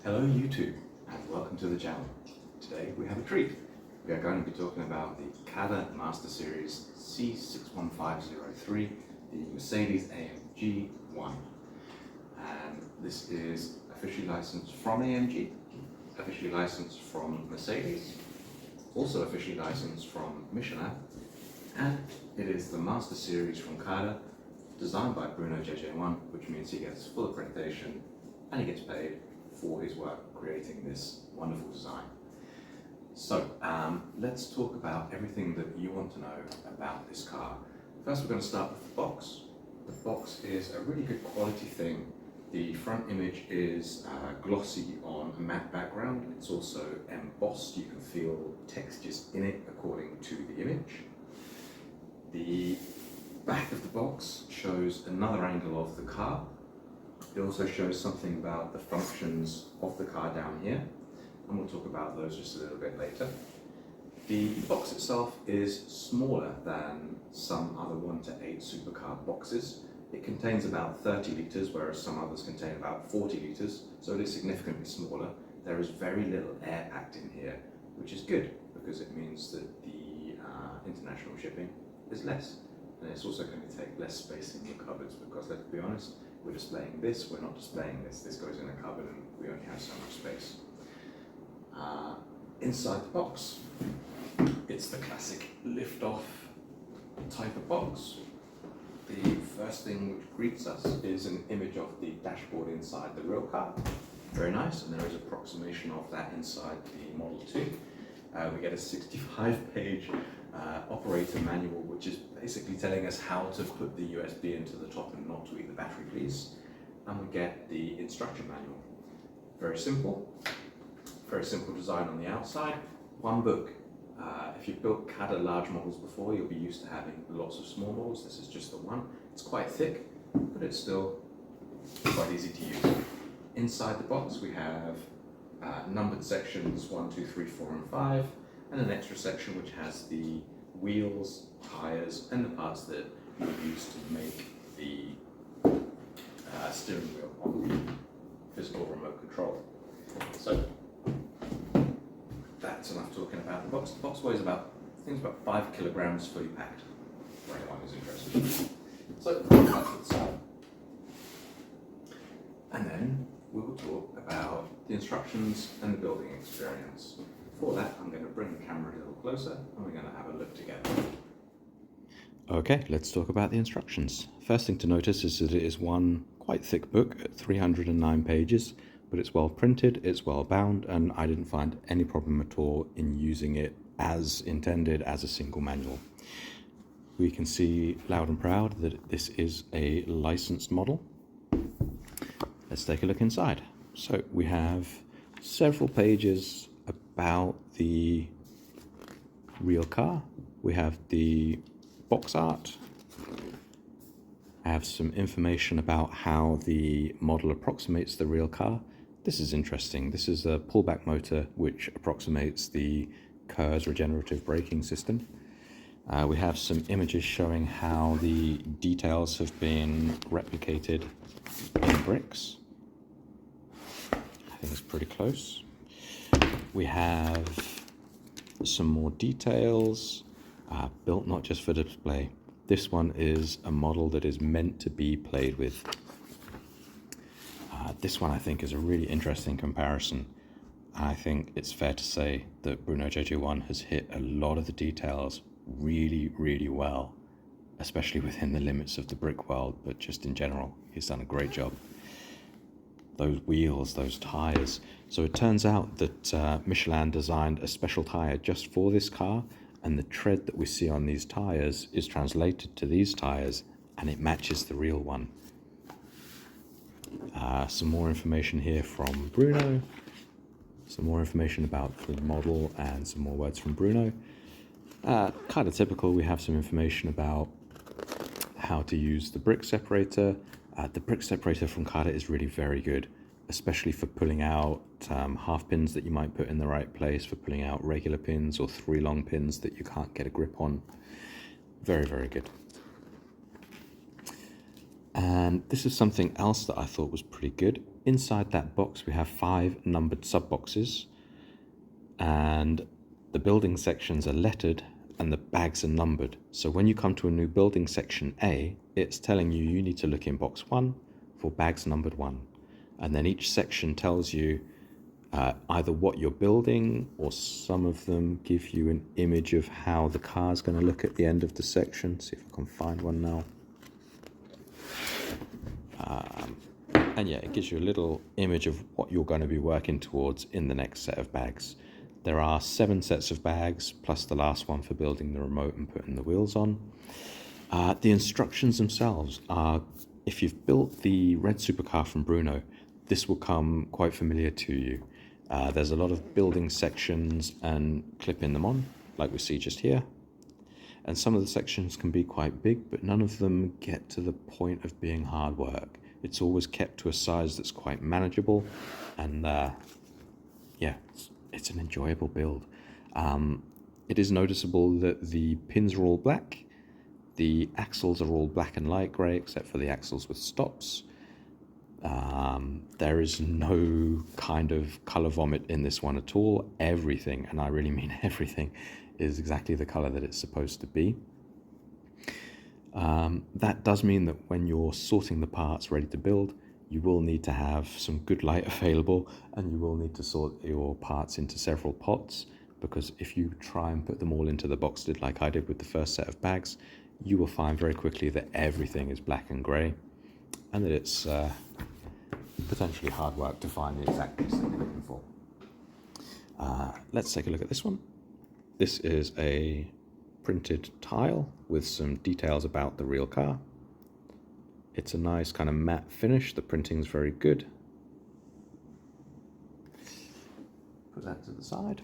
Hello YouTube and welcome to the channel. Today we have a treat. We are going to be talking about the CADA Master Series C61503, the Mercedes-AMG 1. And this is officially licensed from AMG, officially licensed from Mercedes, also officially licensed from Michelin, and it is the Master Series from CADA, designed by Brunojj1, which means he gets full accreditation and he gets paid for his work creating this wonderful design. So let's talk about everything that you want to know about this car. First, we're going to start with the box. The box is a really good quality thing. The front image is glossy on a matte background. It's also embossed. You can feel textures in it according to the image. The back of the box shows another angle of the car. It also shows something about the functions of the car down here, and we'll talk about those just a little bit later. The box itself is smaller than some other 1 to 8 supercar boxes. It contains about 30 litres, whereas some others contain about 40 litres, so it is significantly smaller. There is very little air packed in here, which is good, because it means that the international shipping is less. And it's also going to take less space in your cupboards, because let's be honest, we're displaying this, we're not displaying this. This goes in a cupboard and we only have so much space. Inside the box, it's the classic lift-off type of box. The first thing which greets us is an image of the dashboard inside the real car. Very nice, and there is approximation of that inside the Model 2. We get a 65-page operator manual, which is basically telling us how to put the USB into the top and not to eat the battery, please. And we get the instruction manual. Very simple design on the outside. One book. If you've built CADA large models before, you'll be used to having lots of small models. This is just the one. It's quite thick, but it's still quite easy to use. Inside the box we have numbered sections 1, 2, 3, 4 and 5, and an extra section which has the wheels, tyres and the parts that we use to make the steering wheel on the physical remote control. So that's enough talking about the box. The box weighs about 5 kilograms fully packed, for anyone who's interested. So that's to the side. And then we will talk about the instructions and the building experience. For that, I'm going to bring the camera a little closer and we're going to have a look together. Okay, let's talk about the instructions. First thing to notice is that it is one quite thick book at 309 pages, but it's well printed, it's well bound, and I didn't find any problem at all in using it as intended as a single manual. We can see loud and proud that this is a licensed model. Let's take a look inside. So we have several pages about the real car. We have the box art. I have some information about how the model approximates the real car. This is interesting. This is a pullback motor which approximates the Kerr's regenerative braking system. We have some images showing how the details have been replicated in bricks. I think it's pretty close. We have some more details, built not just for display. This one is a model that is meant to be played with. This one I think is a really interesting comparison. I think it's fair to say that Brunojj1 has hit a lot of the details really, really well, especially within the limits of the brick world, but just in general, he's done a great job. Those wheels, those tyres. So it turns out that Michelin designed a special tyre just for this car, and the tread that we see on these tyres is translated to these tyres, and it matches the real one. Some more information here from Bruno, some more information about the model, and some more words from Bruno. Kind of typical, we have some information about how to use the brick separator. The brick separator from CADA is really very good, especially for pulling out half pins that you might put in the right place, for pulling out regular pins or 3 long pins that you can't get a grip on. Very, very good. And this is something else that I thought was pretty good. Inside that box, we have 5 numbered sub-boxes, and the building sections are lettered and the bags are numbered. So when you come to a new building section A, it's telling you you need to look in box 1 for bags numbered 1. And then each section tells you either what you're building, or some of them give you an image of how the car's going to look at the end of the section. See if I can find one now. And yeah, it gives you a little image of what you're going to be working towards in the next set of bags. There are 7 sets of bags, plus the last one for building the remote and putting the wheels on. The instructions themselves are, if you've built the red supercar from Brunojj, this will come quite familiar to you. There's a lot of building sections and clipping them on, like we see just here. And some of the sections can be quite big, but none of them get to the point of being hard work. It's always kept to a size that's quite manageable, and yeah, it's an enjoyable build. It is noticeable that the pins are all black. The axles are all black and light grey, except for the axles with stops. There is no kind of colour vomit in this one at all. Everything, and I really mean everything, is exactly the colour that it's supposed to be. That does mean that when you're sorting the parts ready to build, you will need to have some good light available, and you will need to sort your parts into several pots, because if you try and put them all into the box lid like I did with the first set of bags, you will find very quickly that everything is black and grey, and that it's potentially hard work to find the exact piece that you're looking for. Let's take a look at this one. This is a printed tile with some details about the real car. It's a nice kind of matte finish. The printing's very good. Put that to the side.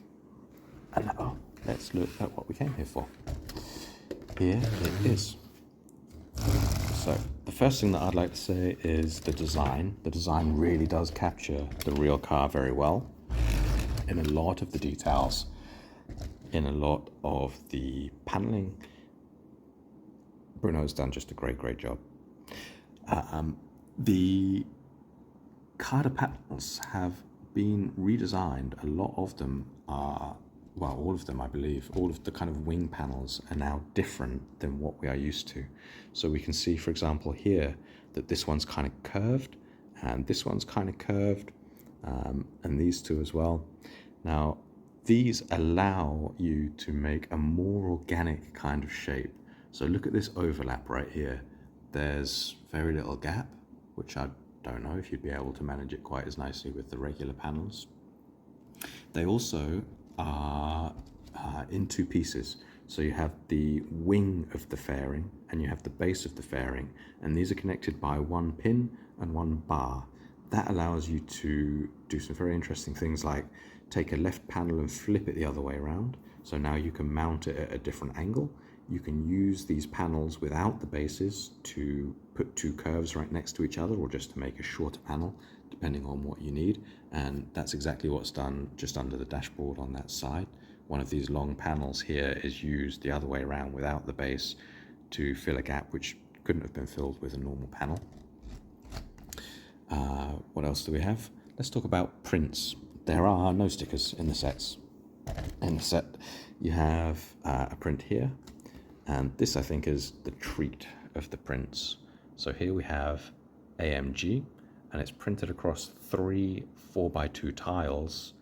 And now let's look at what we came here for. Here it is. So the first thing that I'd like to say is the design. The design really does capture the real car very well in a lot of the details, in a lot of the paneling. Brunojj's done just a great job. The CADA panels have been redesigned. A lot of them are, well, all of them I believe, all of the kind of wing panels are now different than what we are used to. So we can see, for example, here that this one's kind of curved and this one's kind of curved, and these two as well. Now, these allow you to make a more organic kind of shape. So look at this overlap right here. There's very little gap, which I don't know if you'd be able to manage it quite as nicely with the regular panels. They also are in 2 pieces. So you have the wing of the fairing and you have the base of the fairing, and these are connected by 1 pin and 1 bar. That allows you to do some very interesting things, like take a left panel and flip it the other way around. So now you can mount it at a different angle. You can use these panels without the bases to put 2 curves right next to each other, or just to make a shorter panel, depending on what you need. And that's exactly what's done just under the dashboard on that side. One of these long panels here is used the other way around without the base to fill a gap which couldn't have been filled with a normal panel. What else do we have? Let's talk about prints. There are no stickers in the sets. In the set, you have a print here, and this I think is the treat of the prints. So here we have AMG, and it's printed across 3 4x2 tiles,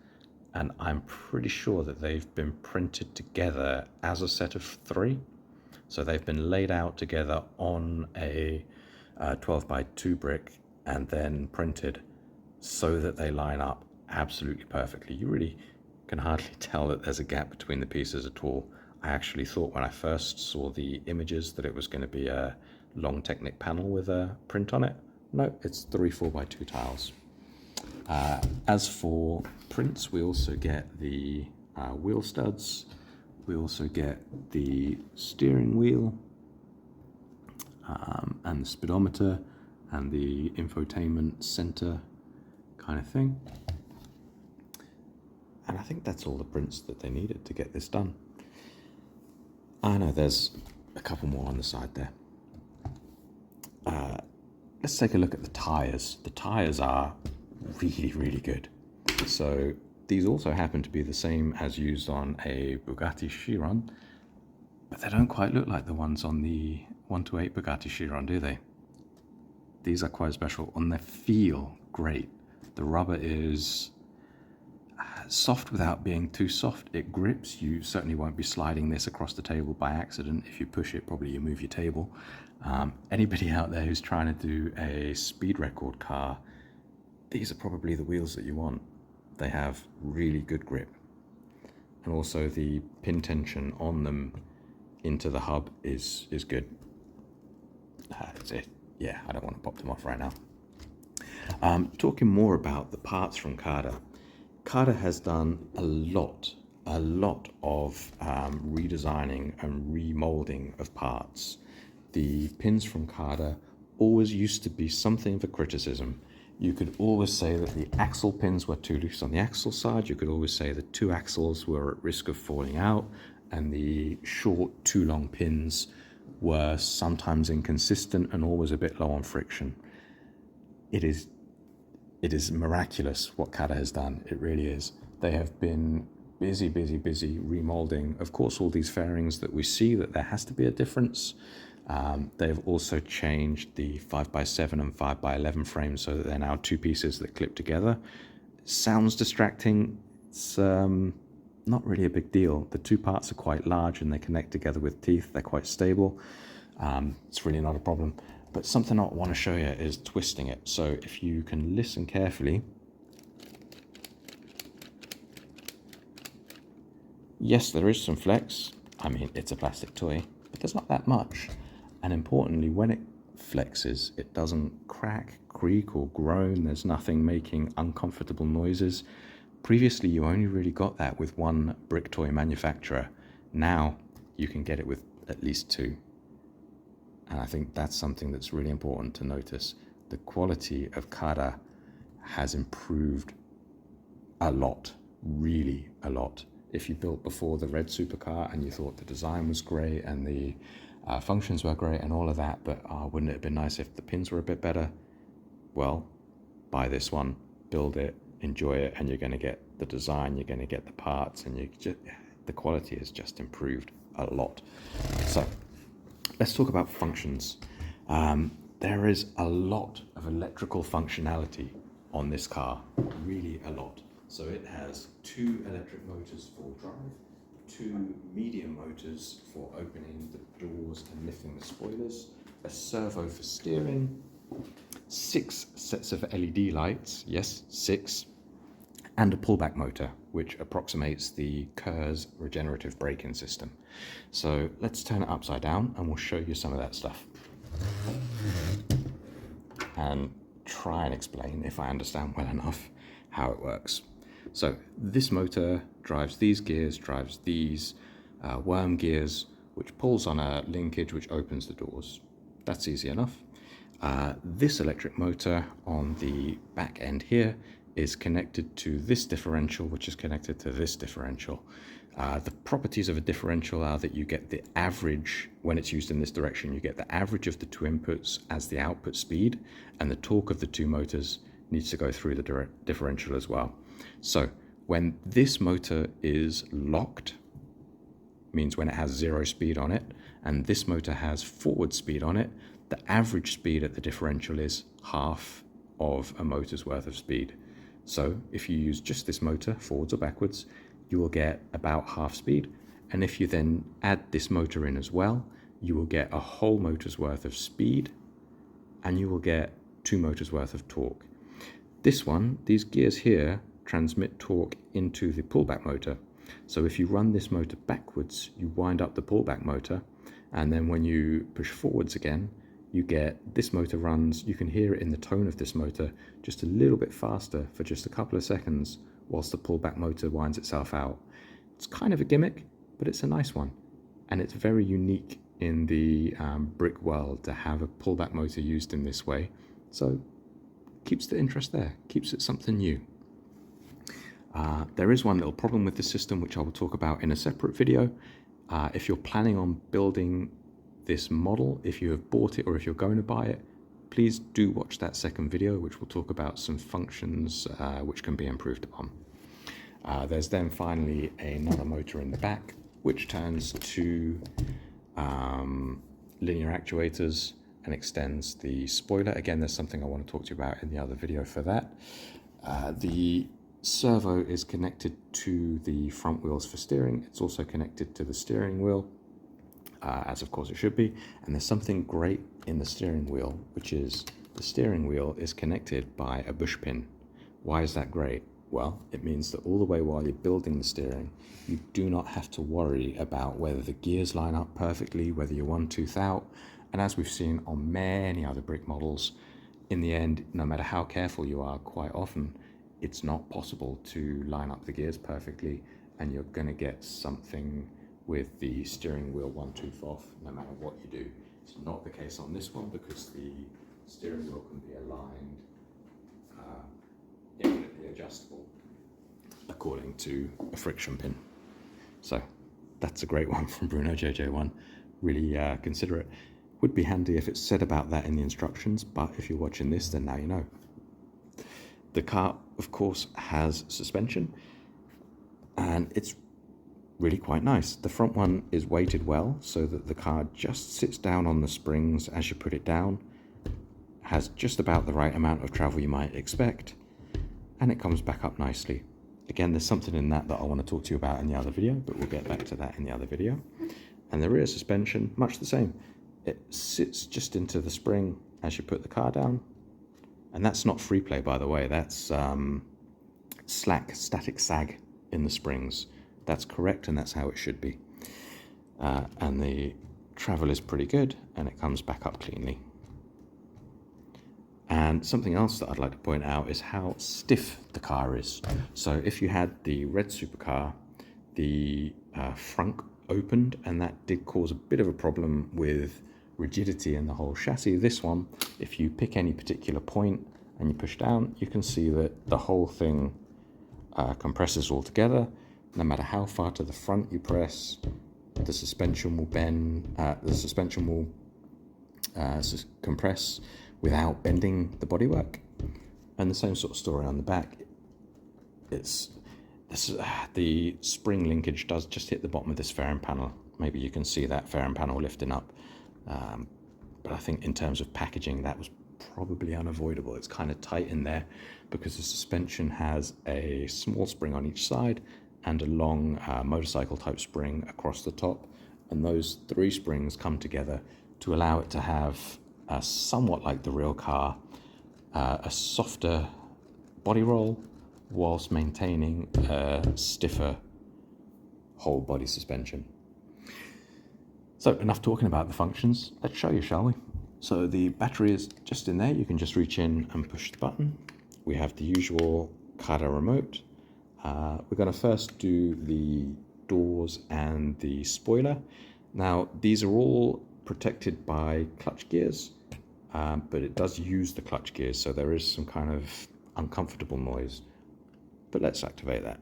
and I'm pretty sure that they've been printed together as a set of 3. So they've been laid out together on a 12x2 brick and then printed so that they line up absolutely perfectly. You really can hardly tell that there's a gap between the pieces at all. I actually thought when I first saw the images that it was going to be a long Technic panel with a print on it. No, it's 3 4x2 tiles. As for prints, we also get the wheel studs. We also get the steering wheel and the speedometer and the infotainment center kind of thing. And I think that's all the prints that they needed to get this done. I know there's a couple more on the side there. let's take a look at the tyres. The tyres are really, really good. So these also happen to be the same as used on a Bugatti Chiron, but they don't quite look like the ones on the 128 Bugatti Chiron, do they? These are quite special, and they feel great. The rubber is soft without being too soft. It grips. You certainly won't be sliding this across the table by accident. If you push it, probably you move your table. Anybody out there who's trying to do a speed record car, these are probably the wheels that you want. They have really good grip. And also the pin tension on them into the hub is good. That's it. Yeah, I don't want to pop them off right now. Talking more about the parts from CADA. CADA has done a lot of redesigning and remolding of parts. The pins from CADA always used to be something of a criticism. You could always say that the axle pins were too loose on the axle side. You could always say the two axles were at risk of falling out, and the short, too long pins were sometimes inconsistent and always a bit low on friction. It is miraculous what CADA has done. It really is. They have been busy remolding, of course, all these fairings that we see, that there has to be a difference. They've also changed the 5x7 and 5x11 frames so that they're now two pieces that clip together. Sounds distracting. It's not really a big deal. The two parts are quite large and they connect together with teeth. They're quite stable. It's really not a problem. But something I want to show you is twisting it. So if you can listen carefully. Yes, there is some flex. I mean, it's a plastic toy, but there's not that much. And importantly, when it flexes, it doesn't crack, creak, or groan. There's nothing making uncomfortable noises. Previously, you only really got that with one brick toy manufacturer. Now, you can get it with at least two. And I think that's something that's really important to notice. The quality of CADA has improved a lot, really a lot. If you built before the red supercar and you thought the design was great and the functions were great and all of that, but wouldn't it have been nice if the pins were a bit better? Well, buy this one, build it, enjoy it, and you're going to get the design, you're going to get the parts, and the quality has just improved a lot. So let's talk about functions. There is a lot of electrical functionality on this car, really a lot. So it has 2 electric motors for drive, 2 medium motors for opening the doors and lifting the spoilers, a servo for steering, 6 sets of LED lights, yes, 6, and a pullback motor, which approximates the Kerr's regenerative braking system. So let's turn it upside down and we'll show you some of that stuff. And try and explain, if I understand well enough, how it works. So this motor drives these gears, drives these worm gears, which pulls on a linkage which opens the doors. That's easy enough. This electric motor on the back end here is connected to this differential, which is connected to this differential. The properties of a differential are that you get the average, when it's used in this direction, you get the average of the 2 inputs as the output speed, and the torque of the 2 motors needs to go through the differential as well. So when this motor is locked, means when it has 0 speed on it, and this motor has forward speed on it, the average speed at the differential is half of a motor's worth of speed. So if you use just this motor, forwards or backwards, you will get about half speed. And if you then add this motor in as well, you will get a whole motor's worth of speed, and you will get 2 motors worth of torque. This one, these gears here, transmit torque into the pullback motor. So if you run this motor backwards, you wind up the pullback motor, and then when you push forwards again, you get this motor runs, you can hear it in the tone of this motor, just a little bit faster for just a couple of seconds whilst the pullback motor winds itself out. It's kind of a gimmick, but it's a nice one. And it's very unique in the brick world to have a pullback motor used in this way. So keeps the interest there, keeps it something new. There is one little problem with the system, which I will talk about in a separate video. If you're planning on building this model, if you have bought it or if you're going to buy it, please do watch that second video, which will talk about some functions which can be improved upon. There's then finally another motor in the back, which turns to linear actuators and extends the spoiler. Again, there's something I want to talk to you about in the other video for that. The servo is connected to the front wheels for steering. It's also connected to the steering wheel, as of course it should be. And there's something great in the steering wheel, which is the steering wheel is connected by a bush pin. Why is that great? Well, it means that all the way while you're building the steering, you do not have to worry about whether the gears line up perfectly, whether you're one tooth out. And as we've seen on many other brick models, in the end, no matter how careful you are, quite often, it's not possible to line up the gears perfectly, and you're going to get something with the steering wheel one tooth off no matter what you do. It's not the case on this one because the steering wheel can be aligned infinitely adjustable according to a friction pin. So that's a great one from Brunojj1. Really consider it. Would be handy if it said about that in the instructions, but if you're watching this, then now you know. The car, of course, has suspension, and it's really quite nice. The front one is weighted well so that the car just sits down on the springs as you put it down, has just about the right amount of travel you might expect, and it comes back up nicely. Again, there's something in that I want to talk to you about in the other video, but we'll get back to that in the other video. And the rear suspension, much the same. It sits just into the spring as you put the car down. And that's not free play, by the way. That's static sag in the springs. That's correct, and that's how it should be. And the travel is pretty good, and it comes back up cleanly. And something else that I'd like to point out is how stiff the car is. So if you had the red supercar, the front opened, and that did cause a bit of a problem with rigidity in the whole chassis. This one, if you pick any particular point and you push down, you can see that the whole thing compresses all together. No matter how far to the front you press, the suspension will bend, compress without bending the bodywork. And the same sort of story on the back. The spring linkage does just hit the bottom of this fairing panel. Maybe you can see that fairing panel lifting up. But I think in terms of packaging, that was probably unavoidable. It's kind of tight in there because the suspension has a small spring on each side and a long motorcycle type spring across the top. And those three springs come together to allow it to have, somewhat like the real car, a softer body roll whilst maintaining a stiffer whole body suspension. So enough talking about the functions. Let's show you, shall we? So the battery is just in there. You can just reach in and push the button. We have the usual CADA remote. We're going to first do the doors and the spoiler. Now, these are all protected by clutch gears, but it does use the clutch gears, so there is some kind of uncomfortable noise. But let's activate that.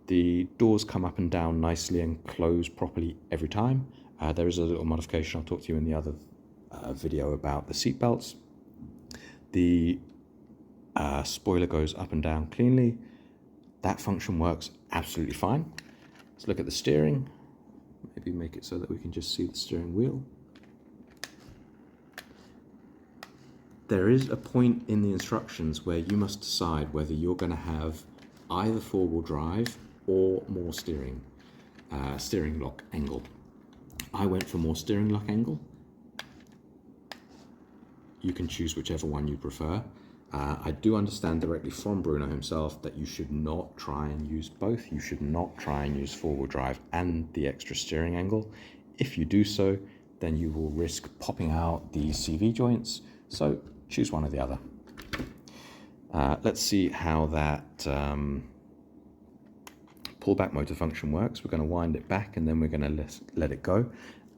The doors come up and down nicely and close properly every time. There is a little modification I'll talk to you in the other video about the seat belts. The spoiler goes up and down cleanly. That function works absolutely fine. Let's look at the steering. Maybe make it so that we can just see the steering wheel. There is a point in the instructions where you must decide whether you're going to have either four-wheel drive or more steering lock angle. I went for more steering lock angle. You can choose whichever one you prefer. I do understand directly from Bruno himself that you should not try and use both. You should not try and use four-wheel drive and the extra steering angle. If you do so, then you will risk popping out the CV joints. So choose one or the other. Let's see how that pullback motor function works. We're going to wind it back and then we're going to let it go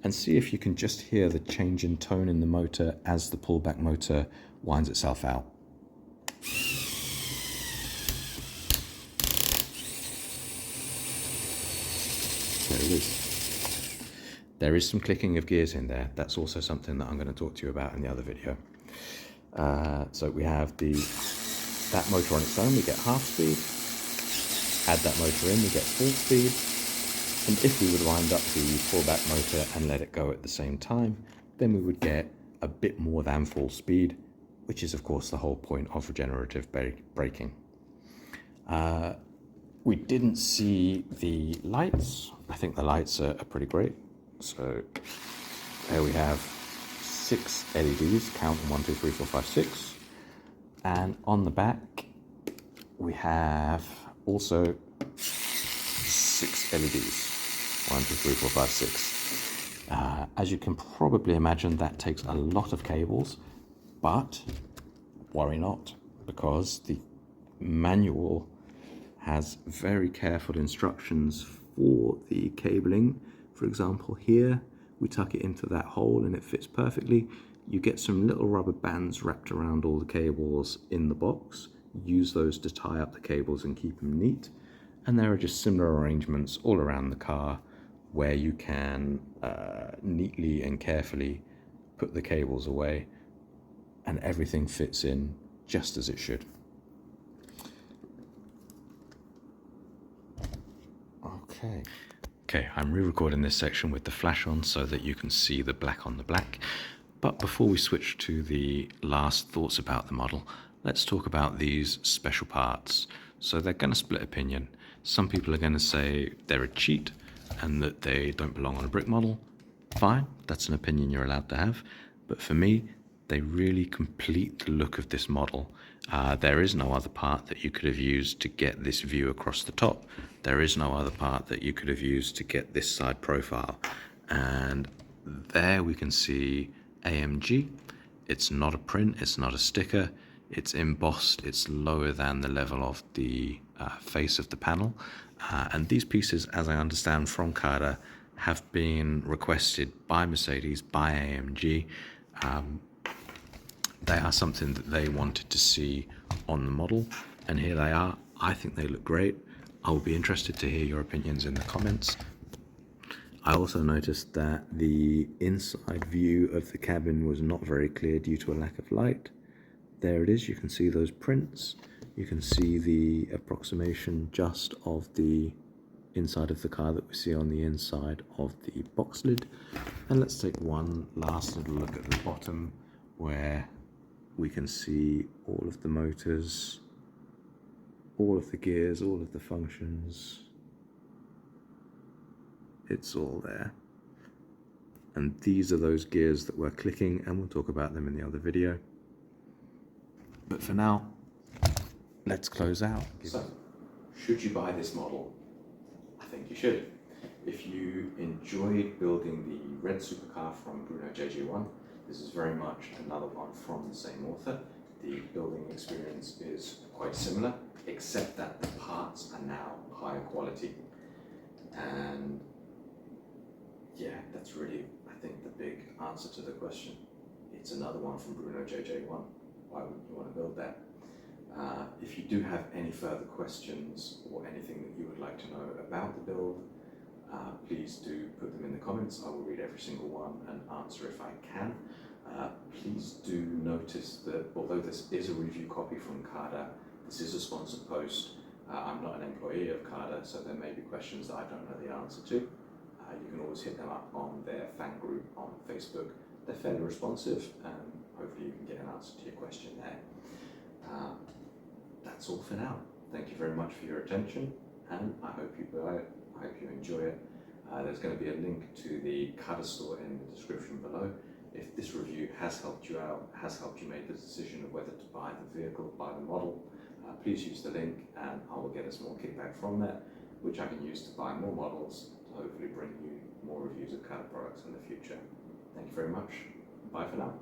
and see if you can just hear the change in tone in the motor as the pullback motor winds itself out. there it is. There is some clicking of gears in there. That's also something that I'm going to talk to you about in the other video. So we have that motor on its own, we get half speed. Add that motor in, we get full speed. And if we would wind up the pullback motor and let it go at the same time, then we would get a bit more than full speed, which is of course the whole point of regenerative braking. We didn't see the lights. I think the lights are pretty great. So there we have 6 LEDs, count them 1, 2, 3, 4, 5, 6. And on the back, we have also 6 LEDs, 1, 2, 3, 4, 5, 6. As you can probably imagine, that takes a lot of cables, but worry not, because the manual has very careful instructions for the cabling. For example, here we tuck it into that hole and it fits perfectly. You get some little rubber bands wrapped around all the cables in the box. Use those to tie up the cables and keep them neat. And there are just similar arrangements all around the car where you can neatly and carefully put the cables away, and everything fits in just as it should. Okay, I'm re-recording this section with the flash on so that you can see the black on the black. But before we switch to the last thoughts about the model, let's talk about these special parts. So they're going to split opinion. Some people are going to say they're a cheat and that they don't belong on a brick model. Fine, that's an opinion you're allowed to have. But for me, they really complete the look of this model. There is no other part that you could have used to get this view across the top. There is no other part that you could have used to get this side profile. And there we can see AMG. It's not a print, it's not a sticker, it's embossed, it's lower than the level of the face of the panel. And these pieces, as I understand from CADA, have been requested by Mercedes, by AMG. They are something that they wanted to see on the model, and here they are. I think they look great. I will be interested to hear your opinions in the comments. I also noticed that the inside view of the cabin was not very clear due to a lack of light. There it is, you can see those prints. You can see the approximation just of the inside of the car that we see on the inside of the box lid. And let's take one last little look at the bottom where we can see all of the motors, all of the gears, all of the functions. It's all there. And these are those gears that we're clicking, and we'll talk about them in the other video. But for now, let's close out. So, should you buy this model? I think you should. If you enjoyed building the red supercar from Brunojj1, this is very much another one from the same author. The building experience is quite similar, except that the parts are now higher quality. And yeah, that's really, I think, the big answer to the question. It's another one from Brunojj1. Why would you want to build that? If you do have any further questions or anything that you would like to know about the build, please do put them in the comments. I will read every single one and answer if I can. Please do notice that although this is a review copy from CADA, this is a sponsored post. I'm not an employee of CADA, so there may be questions that I don't know the answer to. You can always hit them up on their fan group on Facebook. They're fairly responsive, and hopefully you can get an answer to your question there. That's all for now. Thank you very much for your attention, and I hope you buy it. I hope you enjoy it. There's going to be a link to the CADA store in the description below. If this review has helped you out, has helped you make the decision of whether to buy the vehicle, buy the model, please use the link and I will get a small kickback from that, which I can use to buy more models to hopefully bring you more reviews of CADA products in the future. Thank you very much. Bye for now.